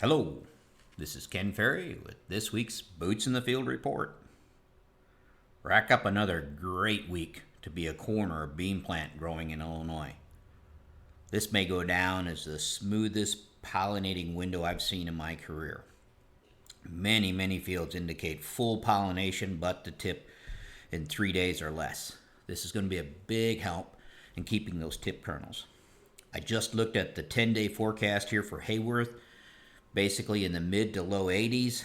Hello, this is Ken Ferry with this week's Boots in the Field report. Rack up another great week to be a corn or bean plant growing in Illinois. This may go down as the smoothest pollinating window I've seen in my career. Many fields indicate full pollination but the tip in 3 days or less. This is going to be a big help in keeping those tip kernels. I just looked at the 10-day forecast here for Hayworth, basically in the mid to low 80s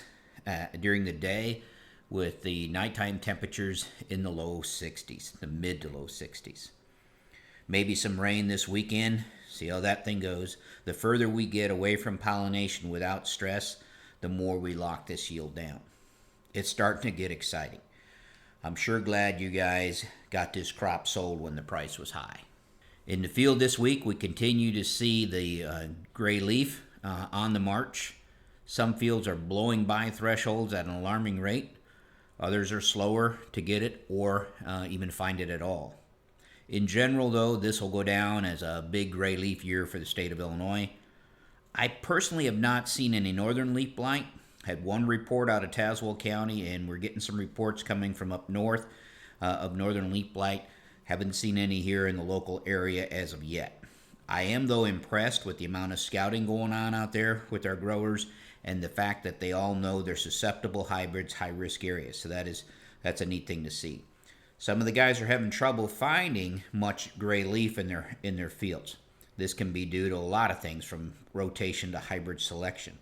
during the day, with the nighttime temperatures in the low 60s, the mid to low 60s. Maybe some rain this weekend. See how that thing goes. The further we get away from pollination without stress, the more we lock this yield down. It's starting to get exciting. I'm sure glad you guys got this crop sold when the price was high. In the field this week, we continue to see the gray leaf on the march. Some fields are blowing by thresholds at an alarming rate. Others are slower to get it or even find it at all. In general, though, this will go down as a big gray leaf year for the state of Illinois. I personally have not seen any northern leaf blight. Had one report out of Tazewell County, and we're getting some reports coming from up north of northern leaf blight. Haven't seen any here in the local area as of yet. I am, though, impressed with the amount of scouting going on out there with our growers and the fact that they all know they're susceptible hybrids, high-risk areas. So that's a neat thing to see. Some of the guys are having trouble finding much gray leaf in their fields. This can be due to a lot of things, from rotation to hybrid selection.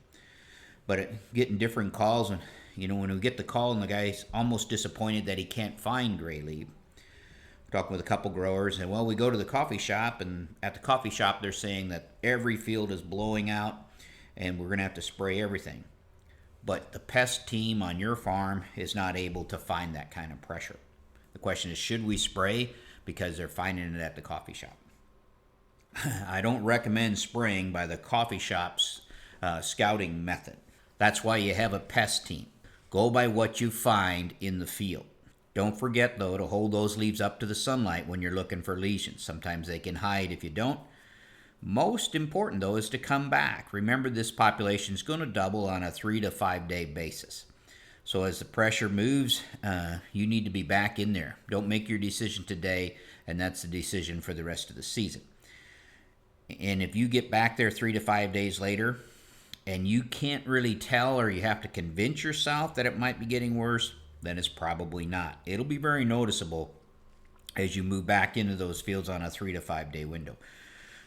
But getting different calls, and when we get the call and the guy's almost disappointed that he can't find gray leaf. Talking with a couple growers, and we go to the coffee shop, and at the coffee shop they're saying that every field is blowing out and we're going to have to spray everything. But the pest team on your farm is not able to find that kind of pressure. The question is, should we spray because they're finding it at the coffee shop? I don't recommend spraying by the coffee shop's scouting method. That's why you have a pest team. Go by what you find in the field. Don't forget, though, to hold those leaves up to the sunlight when you're looking for lesions. Sometimes they can hide if you don't. Most important, though, is to come back. Remember, this population is going to double on a 3 to 5 day basis. So as the pressure moves, you need to be back in there. Don't make your decision today, and that's the decision for the rest of the season. And if you get back there 3 to 5 days later, and you can't really tell, or you have to convince yourself that it might be getting worse, then it's probably not. It'll be very noticeable as you move back into those fields on a 3 to 5 day window.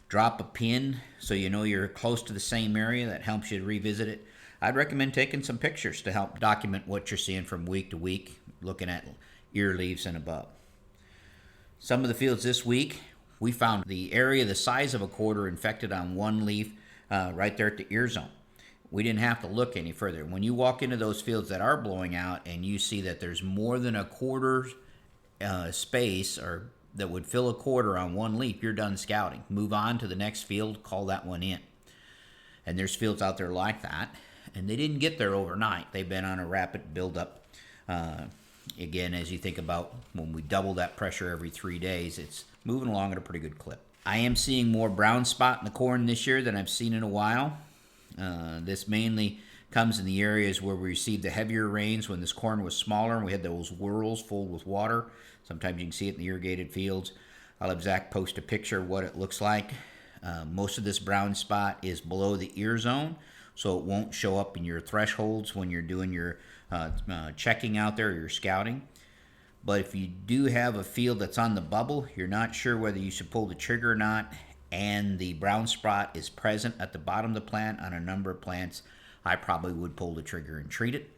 Drop a pin so you know you're close to the same area. That helps you to revisit it. I'd recommend taking some pictures to help document what you're seeing from week to week, looking at ear leaves and above. Some of the fields this week, we found the area the size of a quarter infected on one leaf right there at the ear zone. We didn't have to look any further. When you walk into those fields that are blowing out and you see that there's more than a quarter space, or that would fill a quarter on one leaf, you're done scouting. Move on to the next field, call that one in. And there's fields out there like that, and they didn't get there overnight. They've been on a rapid buildup. Again, as you think about when we double that pressure every 3 days, it's moving along at a pretty good clip. I am seeing more brown spot in the corn this year than I've seen in a while. This mainly comes in the areas where we received the heavier rains when this corn was smaller and we had those whirls full with water. Sometimes you can see it in the irrigated fields. I'll have Zach post a picture of what it looks like. Most of this brown spot is below the ear zone, so it won't show up in your thresholds when you're doing your checking out there or your scouting. But if you do have a field that's on the bubble, you're not sure whether you should pull the trigger or not, and the brown spot is present at the bottom of the plant on a number of plants, I probably would pull the trigger and treat it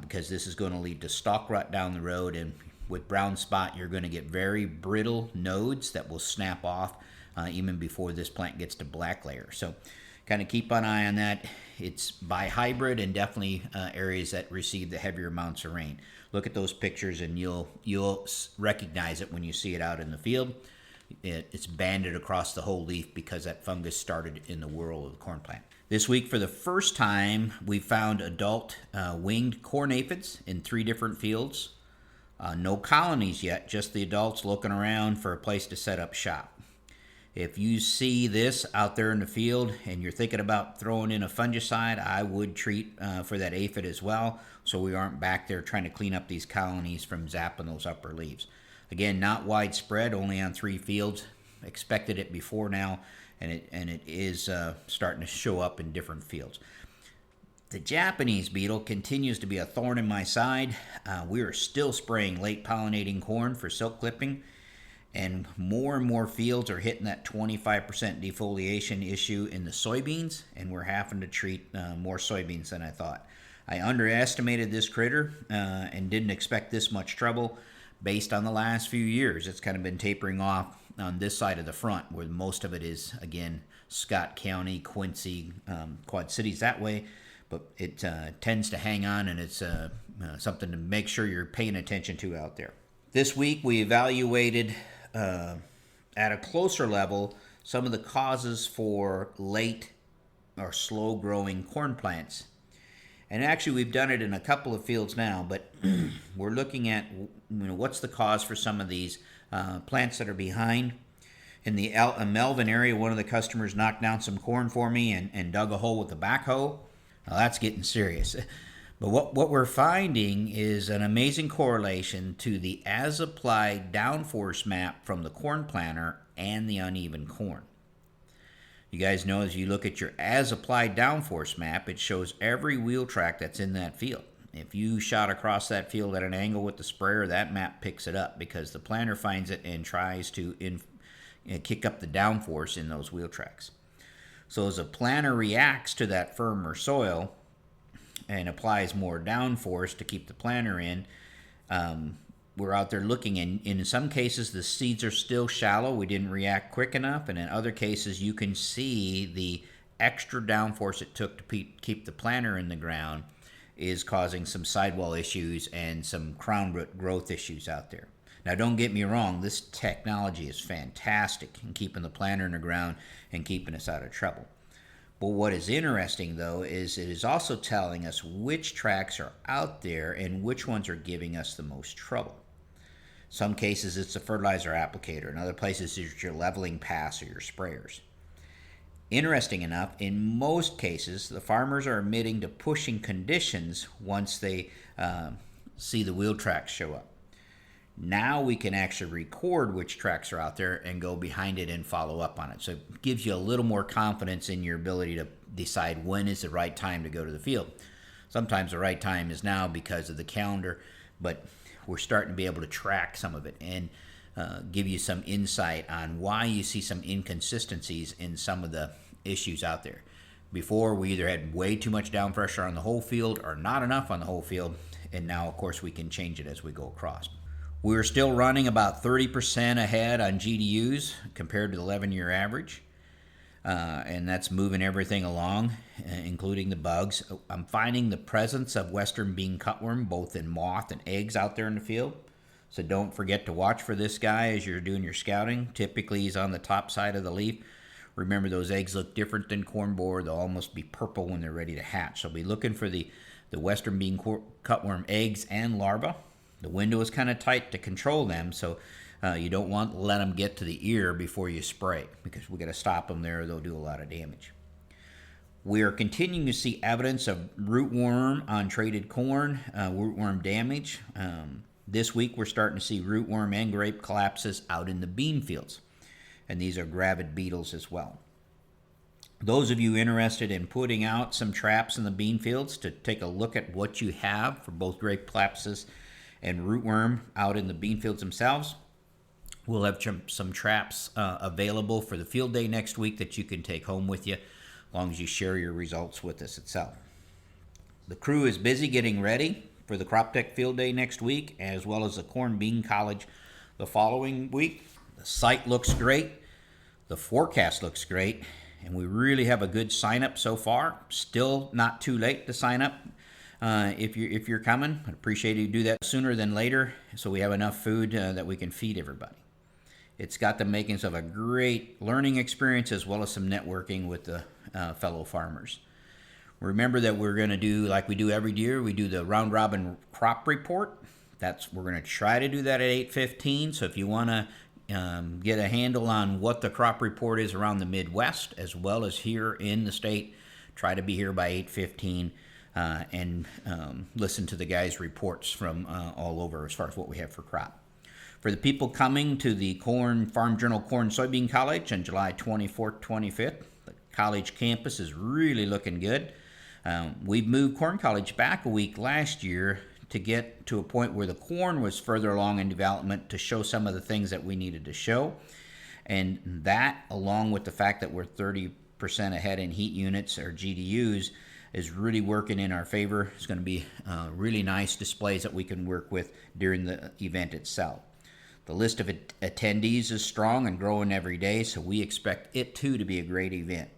because this is going to lead to stalk rot down the road. And with brown spot, you're going to get very brittle nodes that will snap off even before this plant gets to black layer. So kind of keep an eye on that. It's by hybrid and definitely areas that receive the heavier amounts of rain. Look at those pictures and you'll recognize it when you see it out in the field. It's banded across the whole leaf because that fungus started in the whorl of the corn plant. This week, for the first time, we found adult winged corn aphids in 3 different fields. No colonies yet, just the adults looking around for a place to set up shop. If you see this out there in the field and you're thinking about throwing in a fungicide, I would treat for that aphid as well, so we aren't back there trying to clean up these colonies from zapping those upper leaves. Again, not widespread, only on 3 fields. Expected it before now, and it is starting to show up in different fields. The Japanese beetle continues to be a thorn in my side. We are still spraying late pollinating corn for silk clipping, and more fields are hitting that 25% defoliation issue in the soybeans, and we're having to treat more soybeans than I thought. I underestimated this critter and didn't expect this much trouble based on the last few years. It's kind of been tapering off on this side of the front, where most of it is, again, Scott County, Quincy, Quad Cities that way. But it tends to hang on, and it's something to make sure you're paying attention to out there. This week we evaluated at a closer level some of the causes for late or slow growing corn plants. And actually we've done it in a couple of fields now, but we're looking at what's the cause for some of these plants that are behind. In the Melvin area, one of the customers knocked down some corn for me and dug a hole with a backhoe. Now that's getting serious. But what we're finding is an amazing correlation to the As Applied Downforce map from the corn planter and the uneven corn. You guys know, as you look at your As Applied Downforce map, it shows every wheel track that's in that field. If you shot across that field at an angle with the sprayer, that map picks it up because the planter finds it and tries to kick up the downforce in those wheel tracks. So as a planter reacts to that firmer soil and applies more downforce to keep the planter in, we're out there looking, and in some cases the seeds are still shallow. We didn't react quick enough, and in other cases you can see the extra downforce it took to keep the planter in the ground is causing some sidewall issues and some crown root growth issues out there. Now, don't get me wrong, this technology is fantastic in keeping the planter in the ground and keeping us out of trouble. But what is interesting, though, is it is also telling us which tracks are out there and which ones are giving us the most trouble. Some cases it's the fertilizer applicator. In other places it's your leveling pass or your sprayers. Interesting enough, in most cases, the farmers are admitting to pushing conditions once they see the wheel tracks show up. Now we can actually record which tracks are out there and go behind it and follow up on it. So it gives you a little more confidence in your ability to decide when is the right time to go to the field. Sometimes the right time is now because of the calendar, but we're starting to be able to track some of it and give you some insight on why you see some inconsistencies in some of the issues out there. Before, we either had way too much down pressure on the whole field or not enough on the whole field, and now, of course, we can change it as we go across. We're still running about 30% ahead on GDUs compared to the 11-year average, and that's moving everything along, including the bugs. I'm finding the presence of western bean cutworm both in moth and eggs out there in the field, so don't forget to watch for this guy as you're doing your scouting. Typically, he's on the top side of the leaf. Remember, those eggs look different than corn borer. They'll almost be purple when they're ready to hatch. So be looking for the western bean cutworm eggs and larvae. The window is kind of tight to control them, so you don't want to let them get to the ear before you spray, because we're going to stop them there or they'll do a lot of damage. We are continuing to see evidence of rootworm on traded corn, rootworm damage. This week we're starting to see rootworm and grape collapses out in the bean fields, and these are gravid beetles as well. Those of you interested in putting out some traps in the bean fields to take a look at what you have for both grape collapses and rootworm out in the bean fields themselves, we'll have some traps available for the field day next week that you can take home with you, as long as you share your results with us itself. The crew is busy getting ready for the Crop Tech Field Day next week, as well as the Corn Bean College the following week. The site looks great, the forecast looks great, and we really have a good sign up so far. Still not too late to sign up. If you're coming, I'd appreciate you do that sooner than later, so we have enough food that we can feed everybody. It's got the makings of a great learning experience as well as some networking with the fellow farmers. Remember that we're going to do, like we do every year, we do the round robin crop report. We're going to try to do that at 8:15. So if you want to get a handle on what the crop report is around the Midwest as well as here in the state. Try to be here by 8:15 and listen to the guys' reports from all over as far as what we have for crop. For the people coming to the Farm Journal Corn Soybean College on July 24th, 25th, the college campus is really looking good. We moved Corn College back a week last year to get to a point where the corn was further along in development to show some of the things that we needed to show. And that, along with the fact that we're 30% ahead in heat units or GDUs, is really working in our favor. It's going to be really nice displays that we can work with during the event itself. The list of attendees is strong and growing every day, so we expect it too to be a great event.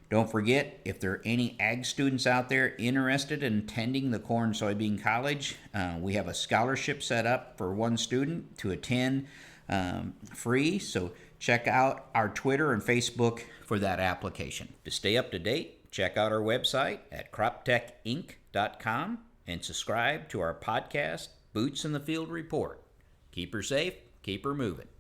Don't forget, if there are any ag students out there interested in attending the Corn Soybean College, we have a scholarship set up for one student to attend free. So check out our Twitter and Facebook for that application. To stay up to date, check out our website at croptechinc.com and subscribe to our podcast, Boots in the Field Report. Keep her safe, keep her moving.